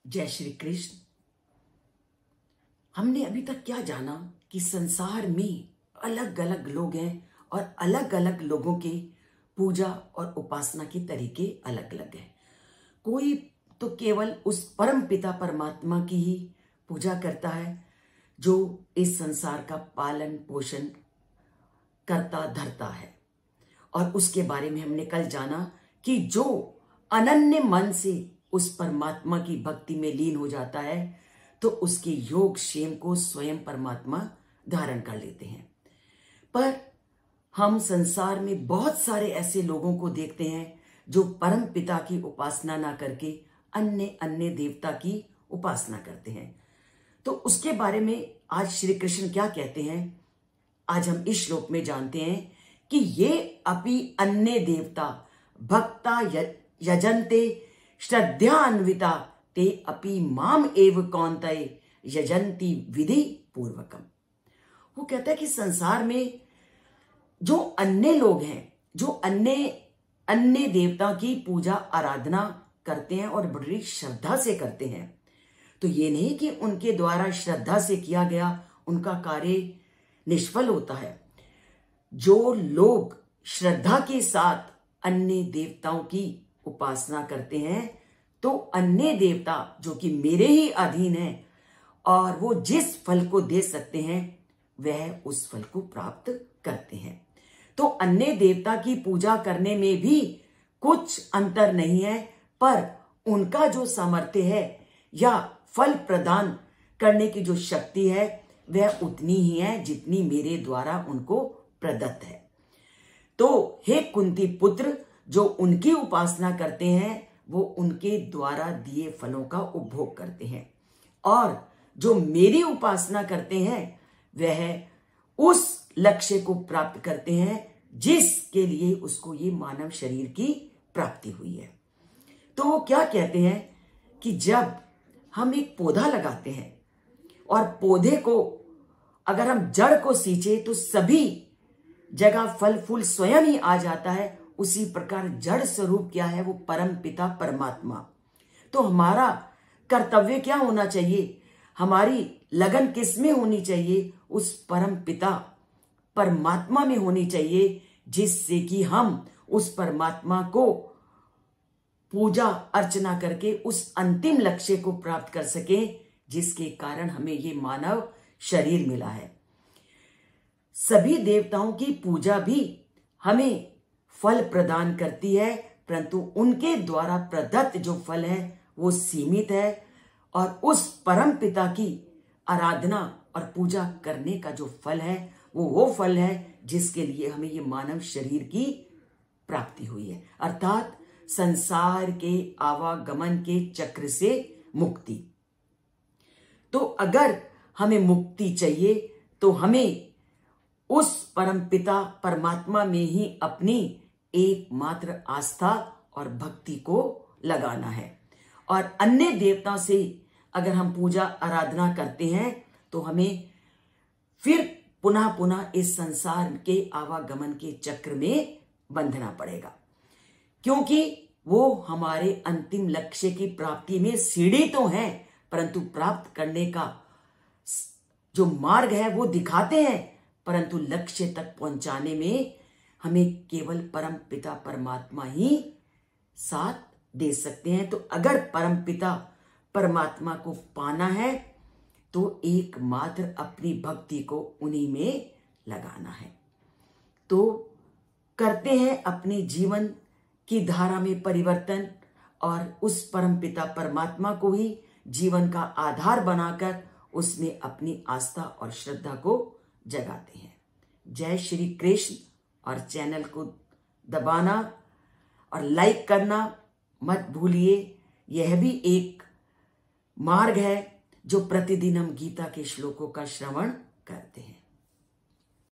जय श्री कृष्ण। हमने अभी तक क्या जाना कि संसार में अलग अलग लोग हैं और अलग अलग लोगों के पूजा और उपासना के तरीके अलग अलग हैं। कोई तो केवल उस परम पिता परमात्मा की ही पूजा करता है जो इस संसार का पालन पोषण करता धरता है, और उसके बारे में हमने कल जाना कि जो अनन्य मन से उस परमात्मा की भक्ति में लीन हो जाता है तो उसके योग क्षेम को स्वयं परमात्मा धारण कर लेते हैं। पर हम संसार में बहुत सारे ऐसे लोगों को देखते हैं जो परम पिता की उपासना ना करके अन्य अन्य देवता की उपासना करते हैं। तो उसके बारे में आज श्री कृष्ण क्या कहते हैं, आज हम इस श्लोक में जानते हैं कि ये अपि अन्य देवता भक्ता यजन्ते श्रद्धान्विता ते अपि माम एव कौन्तेय यजन्ति विधि पूर्वकम। वो कहता है कि संसार में जो अन्य लोग हैं, जो अन्य देवता की पूजा आराधना करते हैं और बड़ी श्रद्धा से करते हैं, तो ये नहीं कि उनके द्वारा श्रद्धा से किया गया उनका कार्य निष्फल होता है। जो लोग श्रद्धा के साथ अन्य देवताओं की उपासना करते हैं तो अन्य देवता जो कि मेरे ही अधीन है और वो जिस फल को दे सकते हैं वह उस फल को प्राप्त करते हैं। तो अन्य देवता की पूजा करने में भी कुछ अंतर नहीं है, पर उनका जो सामर्थ्य है या फल प्रदान करने की जो शक्ति है वह उतनी ही है जितनी मेरे द्वारा उनको प्रदत्त है। तो हे कुंती पुत्र, जो उनकी उपासना करते हैं वो उनके द्वारा दिए फलों का उपभोग करते हैं, और जो मेरी उपासना करते हैं वह उस लक्ष्य को प्राप्त करते हैं जिसके लिए उसको ये मानव शरीर की प्राप्ति हुई है। तो वो क्या कहते हैं कि जब हम एक पौधा लगाते हैं और पौधे को अगर हम जड़ को सींचे तो सभी जगह फल फूल स्वयं ही आ जाता है, उसी प्रकार जड़ स्वरूप क्या है, वो परम पिता परमात्मा। तो हमारा कर्तव्य क्या होना चाहिए, हमारी लगन किस में होनी चाहिए, उस परम पिता परमात्मा में होनी चाहिए, जिससे कि हम उस परमात्मा को पूजा अर्चना करके उस अंतिम लक्ष्य को प्राप्त कर सकें जिसके कारण हमें ये मानव शरीर मिला है। सभी देवताओं की पूजा भी हमें फल प्रदान करती है, परंतु उनके द्वारा प्रदत्त जो फल है वो सीमित है, और उस परम पिता की आराधना और पूजा करने का जो फल है वो फल है जिसके लिए हमें ये मानव शरीर की प्राप्ति हुई है, अर्थात संसार के आवागमन के चक्र से मुक्ति। तो अगर हमें मुक्ति चाहिए तो हमें उस परम पिता परमात्मा में ही अपनी एकमात्र आस्था और भक्ति को लगाना है, और अन्य देवताओं से अगर हम पूजा आराधना करते हैं तो हमें फिर पुनः पुनः इस संसार के आवागमन के चक्र में बंधना पड़ेगा, क्योंकि वो हमारे अंतिम लक्ष्य की प्राप्ति में सीढ़ी तो है, परंतु प्राप्त करने का जो मार्ग है वो दिखाते हैं, परंतु लक्ष्य तक पहुंचाने में हमें केवल परम पिता परमात्मा ही साथ दे सकते हैं। तो अगर परम पिता परमात्मा को पाना है तो एकमात्र अपनी भक्ति को उन्हीं में लगाना है। तो करते हैं अपने जीवन की धारा में परिवर्तन और उस परम पिता परमात्मा को ही जीवन का आधार बनाकर उसमें अपनी आस्था और श्रद्धा को जगाते हैं। जय श्री कृष्ण। और चैनल को दबाना और लाइक करना मत भूलिए। यह भी एक मार्ग है जो प्रतिदिन हम गीता के श्लोकों का श्रवण करते हैं।